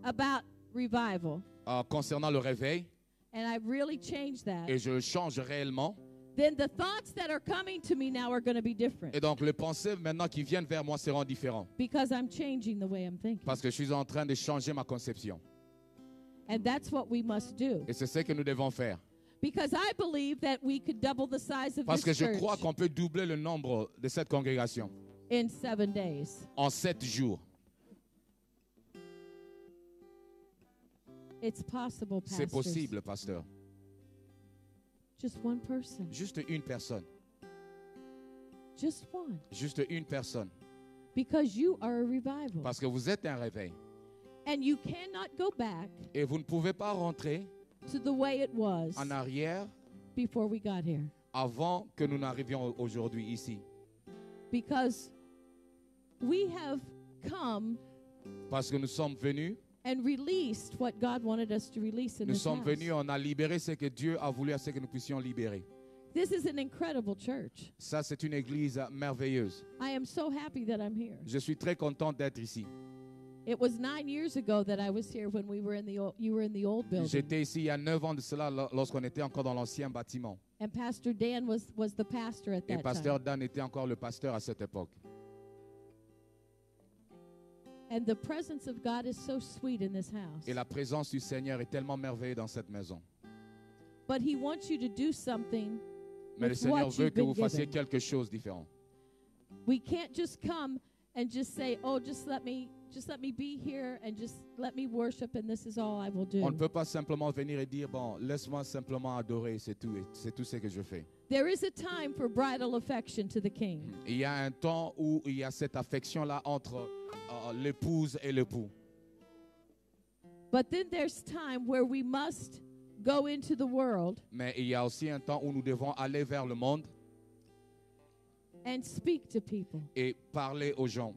about revival, concernant le réveil and I really change that, et je le change réellement, then the thoughts that are coming to me now are going to be different et donc les pensées maintenant qui viennent vers moi seront différentes because I'm changing the way I'm thinking. parce que je suis en train de changer ma conception. And that's what we must do. Et c'est ce que nous devons faire. Because I believe that we could double the size of Parce que this je church crois qu'on peut doubler le nombre de cette congrégation in 7 days. en 7 jours. It's possible, C'est pastors. possible, pasteur. Just one person. Juste une personne. Just one. Juste une personne. Because you are a revival. Parce que vous êtes un réveil. And you cannot go back Et vous ne pouvez pas rentrer to the way it was en arrière before we got here. avant que nous n'arrivions aujourd'hui ici. Because we have come Parce que nous sommes venus, and released what God wanted us to release in nous this sommes house. venus, on a libéré ce que Dieu a voulu à ce que nous puissions libérer. This is an incredible church. Ça, c'est une église merveilleuse. I am so happy that I'm here. Je suis très content d'être ici. It was 9 years ago that I was here when we were in the you were in the old building. J'étais ici il y a 9 ans de cela lorsqu'on était encore dans l'ancien bâtiment. And Pastor Dan was the pastor at Et that pasteur time. Dan était encore le pasteur à cette époque. And the presence of God is so sweet in this house. Et la présence du Seigneur est tellement merveilleuse dans cette maison. But he wants you to do something Mais le with Seigneur what veut you've que been vous fassiez given. quelque chose de différent. We can't just come and just say, "Oh, just let me be here and just let me worship and this is all I will On ne do." peut pas simplement venir et dire, bon, laisse-moi simplement adorer, c'est tout ce que je fais. There is a time for bridal affection to the king. Il y a un temps où il y a cette affection-là entre l'épouse et l'époux. But then there's time where we must go into the world Mais il y a aussi un temps où nous devons aller vers le monde and speak to people. et parler aux gens.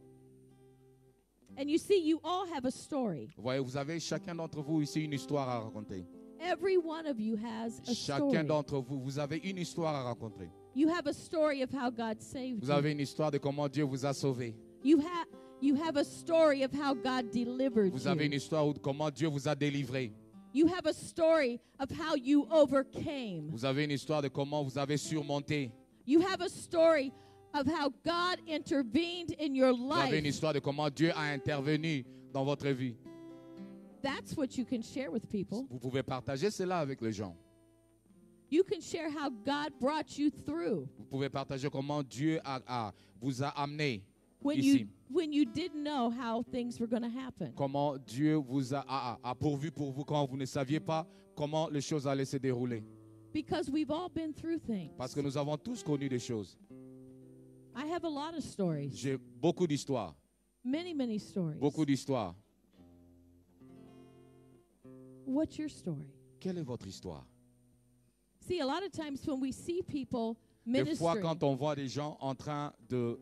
And you see, you all have a story. Vous voyez, vous avez chacun d'entre vous ici une histoire à raconter. Every one of you has a Chacun story. d'entre vous, vous avez une histoire à raconter. You have a story of how God saved Vous you. avez une histoire de comment Dieu vous a sauvé. You have a story of how God delivered Vous avez une you. histoire de comment Dieu vous a délivré. You have a story of how you overcame. Vous avez une histoire de comment vous avez surmonté. You have a story of how God intervened in your Vous avez une life. histoire de comment Dieu a intervenu dans votre vie. That's what you can share with people. Vous pouvez partager cela avec les gens. You can share how God brought you through Vous pouvez partager comment Dieu vous a amené when ici. when you didn't know how things were going to happen. Comment Dieu vous a pourvu pour vous quand vous ne saviez pas comment les choses allaient se dérouler. Because we've all been through things. Parce que nous avons tous connu des choses. I have a lot of stories. J'ai beaucoup d'histoires. Many stories. Beaucoup d'histoires. What's your story? Quelle est votre histoire? See, a lot of times when we see people Des fois, ministering, quand on voit des gens en train de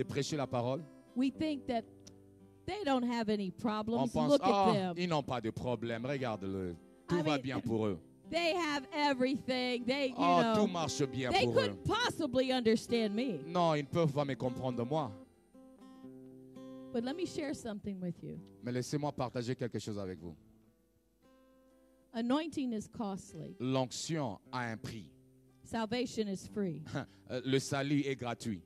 prêcher la parole, we think that they don't have any on problems. pense, Look at them. ils n'ont pas de problème, regarde-le. Tout I va mean, bien pour eux. They have everything. They, you Tout know, marche bien they pour eux. couldn't possibly understand me. Non, ils ne peuvent pas me comprendre moi. But let me share something with you. Mais laissez-moi partager quelque chose avec vous. Anointing is costly. L'onction a un prix. Salvation is free. Le salut est gratuit.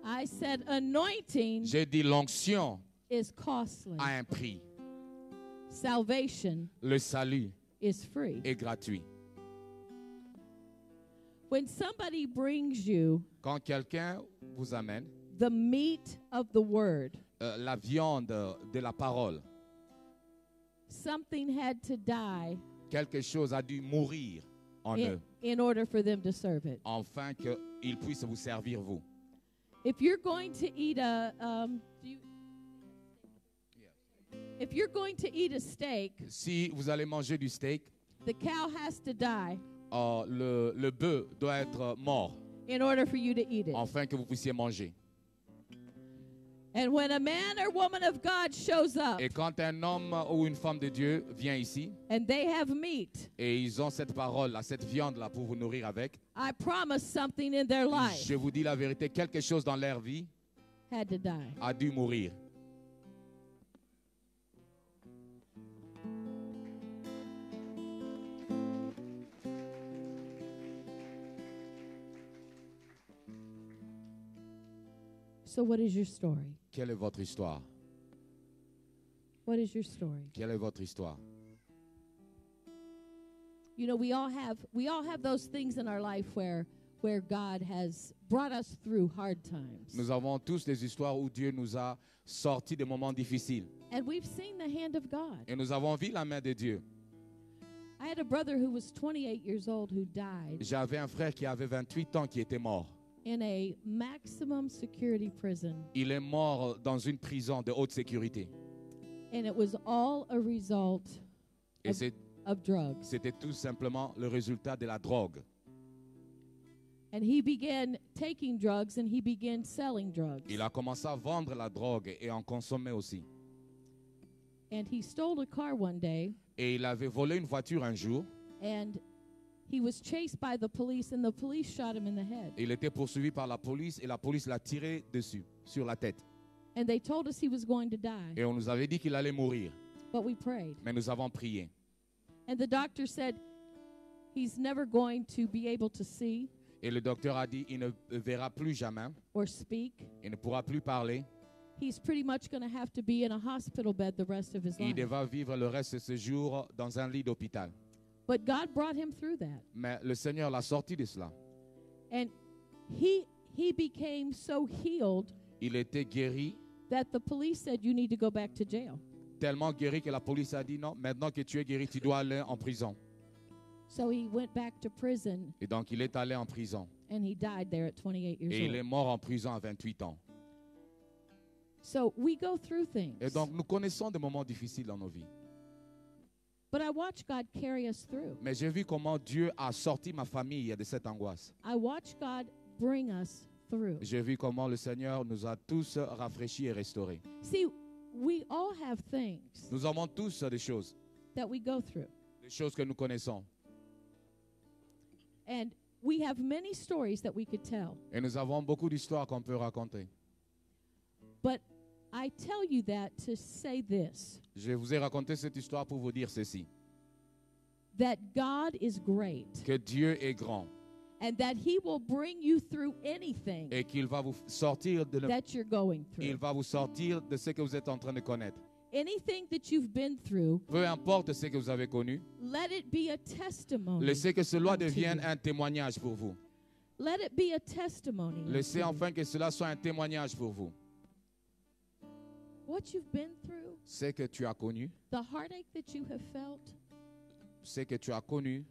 I said anointing J'ai dit l'onction is costly. a un prix. Salvation Le salut is free. est gratuit. When somebody brings you Quand quelqu'un vous amène the meat of the word, la viande de la parole, something had to die quelque chose a dû mourir en eux, in order for them to serve it. afin qu'il puisse vous servir vous. If you're going to eat if you're going to eat a steak, Si vous allez manger du steak, the cow has to die le bœuf doit être mort, in order for you to eat it. afin que vous puissiez manger. And when a man or woman of God shows up Et quand un homme ou une femme de Dieu vient ici, and they have meat, et ils ont cette parole-là, cette viande-là pour vous nourrir avec, I promise something in their life je vous dis la vérité, quelque chose dans leur vie had to die. a dû mourir. So what is your story? Quelle est votre histoire? What is your story? Quelle est votre histoire? You know, we all have those things in our life where God has brought us through hard times. Nous avons tous des histoires où Dieu nous a sortis de moments difficiles. And we've seen the hand of God. Et nous avons vu la main de Dieu. I had a brother who was 28 years old who died J'avais un frère qui avait 28 ans qui était mort. in a maximum security prison. Il est mort dans une prison de haute sécurité. And it was all a result Et of drugs. c'était tout simplement le résultat de la drogue. And he began taking drugs and he began selling drugs. Il a commencé à vendre la drogue et en consommer aussi. And he stole a car one day Et il avait volé une voiture un jour. and he was chased by the police and the police shot him in the head. Il était poursuivi par la police et la police l'a tiré dessus, sur la tête. And they told us he was going to die, Et on nous avait dit qu'il allait mourir. but we prayed. Mais nous avons prié. And the doctor said he's never going to be able to see Et le docteur a dit il ne verra plus jamais, or speak. il ne pourra plus parler. he's pretty much going to have to be in a hospital bed the rest of his Il life. va vivre le reste de ses jours dans un lit d'hôpital. But God brought him through that. Mais le Seigneur l'a sorti de cela. And he became so healed Il était guéri, that the police said, you need to go back to jail. tellement guéri que la police a dit non, maintenant que tu es guéri, tu dois aller en prison. So he went back to prison, Et donc il est allé en prison. and he died there at 28 years Et il est old. mort en prison à 28 ans. So we go through things. Et donc nous connaissons des moments difficiles dans nos vies. But I watched God carry us through. Mais j'ai vu comment Dieu a sorti ma famille de cette angoisse. I watched God bring us through. J'ai vu comment le Seigneur nous a tous rafraîchis et restaurés. See, we all have things Nous avons tous des choses that que nous connaissons. and we have many stories that we could tell. Et nous avons beaucoup d'histoires qu'on peut raconter. But I tell you that to say this, Je vous ai raconté cette histoire pour vous dire ceci. that God is great Que Dieu est grand and that he will bring you through anything et qu'il va vous sortir de that you're going il through. va vous sortir de ce que vous êtes en train de connaître. Anything that you've been through, Peu importe ce que vous avez connu, let it be a testimony. laissez que cela unto devienne you. un témoignage pour vous. Let it be a testimony. Laissez unto you. enfin que cela soit un témoignage pour vous. What you've been through, Ce que tu as connu, the heartache that you have felt, ce que tu as connu,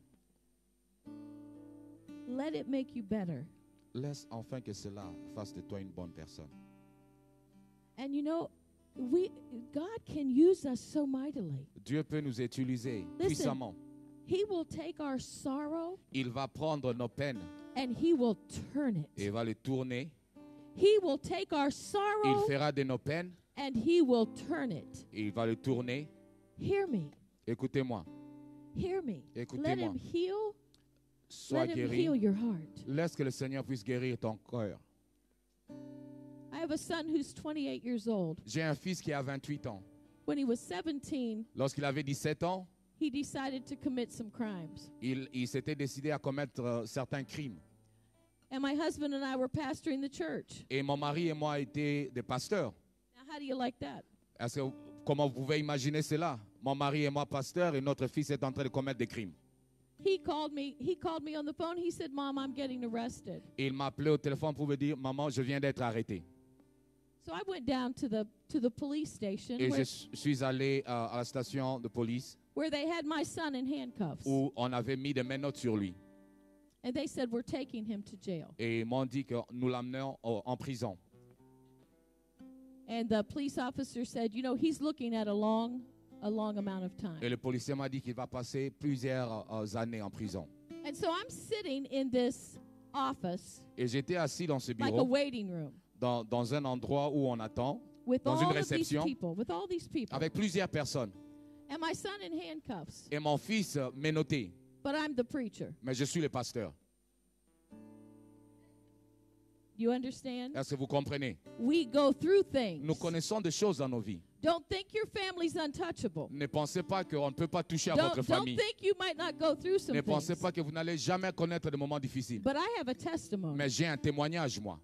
let it make you better. laisse enfin que cela fasse de toi une bonne personne. And you know, God can use us so mightily. Dieu peut nous utiliser Listen. puissamment. He will take our sorrow Il va prendre nos peines and he will turn et it. va les tourner. He will take our Il sorrow fera de nos peines and he will turn it. et il va les tourner. Hear me. Écoutez-moi, Hear me. Let Écoutez-moi. him heal. sois Let him guéri. heal your heart. Laisse que le Seigneur puisse guérir ton cœur. I have a son who's 28 years old. J'ai un fils qui a 28 ans. When he was 17, Lorsqu'il avait 17 ans, he decided to commit some crimes. il s'était décidé à commettre certains crimes. And my husband and I were pastoring the church. Et mon mari et moi étaient des pasteurs. Now, how do you like that? Est-ce que, comment vous pouvez imaginer cela? Mon mari et moi pasteurs et notre fils est en train de commettre des crimes. He called me on the phone. He said, "Mom, I'm getting arrested." Et il m'a appelé au téléphone pour me dire, maman, je viens d'être arrêté. So I went down to the police station Et where, je suis allé à la station de police where they had my son in handcuffs. où on avait mis des menottes sur lui. And they said, "We're taking him to jail." Et ils m'ont dit que nous l'amenons en prison. And the police officer said, "You know, he's looking at a long amount of time." Et le policier m'a dit qu'il va passer plusieurs années en prison. And so I'm sitting in this office Et j'étais assis dans ce like a bureau, waiting room dans un endroit où on attend, with dans une all of these réception, people, avec plusieurs personnes. and my son in handcuffs. Et mon fils menotté, But I'm the preacher. mais je suis le pasteur. You understand? Est-ce que vous comprenez? We go through things. Nous connaissons des choses dans nos vies. Don't think your family's untouchable. Ne pensez pas qu'on ne peut pas toucher à votre Don't famille. think you might not go through some Ne pensez things. pas que vous n'allez jamais connaître des moments difficiles. But I have a testimony. Mais j'ai un témoignage, moi.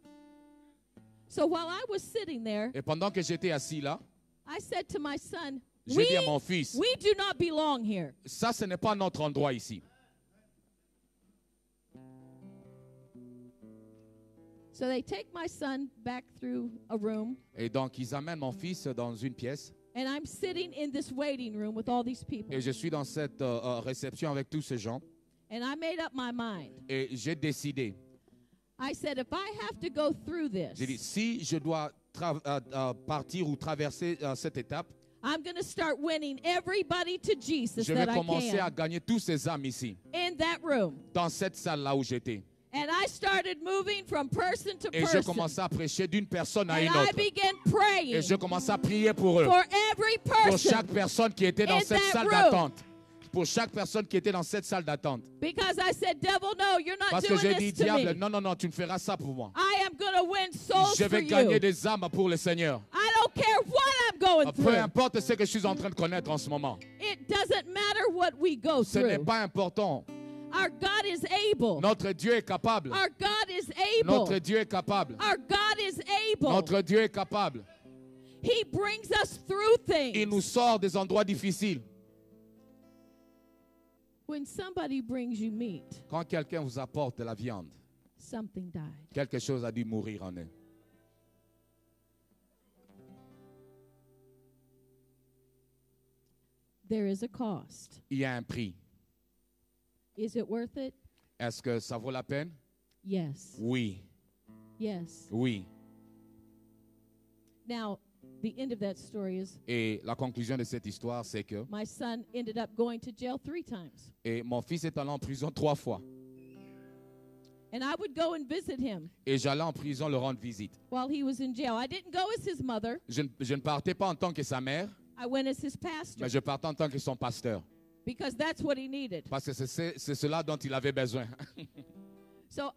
So while I was sitting there, Et pendant que j'étais assis là, I said to my son, j'ai dit à mon fils, we do not belong here. ça, ce n'est pas notre endroit ici. So they take my son back through a room, Et donc, ils amènent mon fils dans une pièce. and I'm sitting in this waiting room with all these people. Et je suis dans cette réception avec tous ces gens. And I made up my mind. Et j'ai décidé, I said, if I have to go through j'ai dit, this, si je dois partir ou traverser cette étape, I'm going to start winning everybody to Jesus je vais that I commencer à can gagner tous ces âmes ici, in that room. dans cette salle-là où j'étais. And I started moving from person to Et je person. commençais à prêcher d'une personne à And une I autre. began praying Et je commençais à prier pour eux, for every pour person chaque personne qui était dans in cette that salle room. d'attente. Pour chaque personne qui était dans cette salle d'attente. because I said, devil, no, you're not Parce que doing j'ai dit, this to diable, me. non, non, non, tu ne feras ça pour moi. I am going to win souls Je for vais you. gagner des âmes pour le Seigneur. I don't care what I'm going Peu through. importe ce que je suis en train de connaître en ce moment. It doesn't matter what we go Ce n'est through. pas important. Our God is able. Notre Dieu est capable. Our God is able. Notre Dieu est capable. Our God is able. Notre Dieu est capable. He brings us through Il nous things. sort des endroits difficiles. When somebody brings you meat, Quand quelqu'un vous apporte de la viande, something died. quelque chose a dû mourir en eux. There is a cost. Il y a un prix. Is it worth it? Est-ce que ça vaut la peine? Yes. Oui, Yes. oui. Now, the end of that story is Et la conclusion de cette histoire, c'est que my son ended up going to jail 3 times. et mon fils est allé en prison 3 fois. And I would go and visit him Et j'allais en prison le rendre visite. while he was in jail. I didn't go as his mother. Je ne partais pas en tant que sa mère, I went as his pastor mais je partais en tant que son pasteur. because that's what he needed. Parce que c'est cela dont il avait besoin. So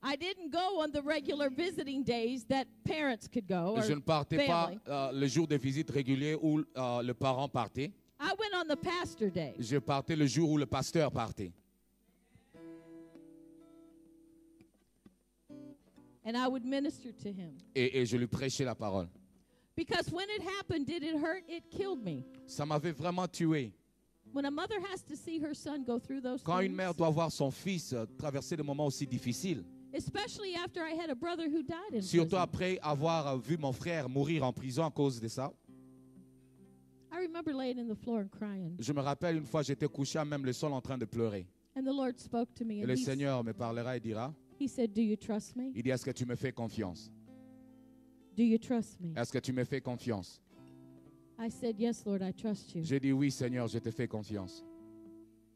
I didn't go on the regular visiting days that parents could go or Je ne partais pas family. le jour de visite régulier où le parent partait. I went on the pastor day. Je partais le jour où le pasteur partait. And I would minister to him. Et je lui prêchais la parole. Because when it happened, did it hurt? It killed me. Ça m'avait vraiment tué. When a mother has to see her son go through those Quand une things, mère doit voir son fils traverser des moments aussi difficiles, especially after I had a brother who died in surtout prison. après avoir vu mon frère mourir en prison à cause de ça. I remember laying in the floor and crying. Je me rappelle une fois, j'étais couché à même le sol en train de pleurer. And the Lord spoke to me Et and le Seigneur me parlera et dira, he said, "Do you trust me? il dit, est-ce que tu me fais confiance? Do you trust me?" Est-ce que tu me fais confiance? I said, "Yes, Lord, I trust you." J'ai dit, oui Seigneur, je te fais confiance.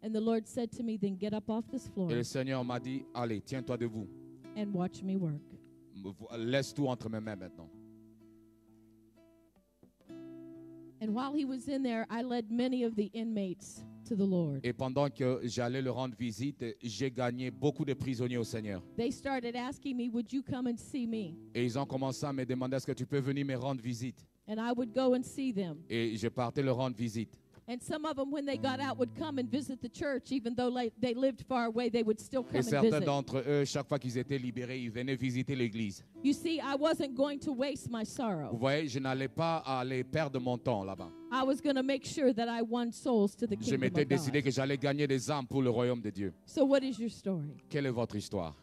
And the Lord said to me, "Then get up off this floor Et le Seigneur m'a dit, allez, tiens-toi debout. and watch me work." Laisse tout entre mes mains maintenant. And while he was in there, I led many of the inmates to the Lord. Et pendant que j'allais le rendre visite, j'ai gagné beaucoup de prisonniers au Seigneur. They started asking me, "Would you come and see me?" Et ils ont commencé à me demander, est-ce que tu peux venir me rendre visite? And I would go and see them. Et je partais le rendre visite. And some of them, when they got out, would come and visit the church, even though they lived far away. They would still come Et and certains visit. d'entre eux, chaque fois qu'ils étaient libérés, ils venaient visiter l'église. You see, I wasn't going to waste my Vous sorrow. voyez, je n'allais pas aller perdre mon temps là-bas. I was going to make sure that I won souls to the Je kingdom m'étais of décidé God. que j'allais gagner des âmes pour le royaume de Dieu. So what is your story? Quelle est votre histoire?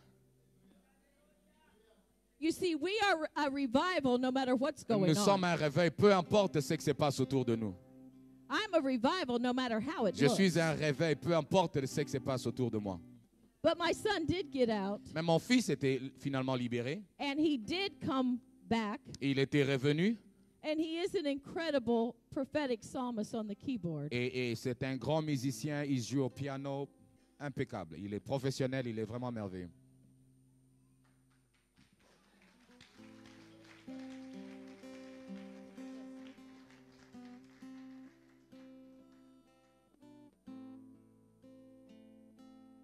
You see, we are a revival no matter what's going Nous sommes on. un réveil, peu importe ce qui se passe autour de nous. I'm a revival no matter how it Je looks. suis un réveil, peu importe ce qui se passe autour de moi. But my son did get out, Mais mon fils était finalement libéré. and he did come back, Il était revenu. and he is an incredible prophetic psalmist on the keyboard. Et c'est un grand musicien. Il joue au piano impeccable. Il est professionnel. Il est vraiment merveilleux.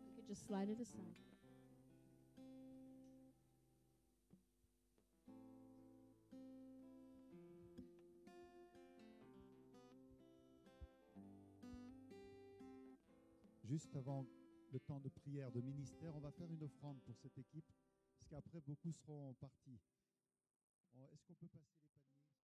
You could just slide it aside. Juste avant le temps de prière, de ministère, on va faire une offrande pour cette équipe, parce qu'après, beaucoup seront partis. Est-ce qu'on peut passer les paniers?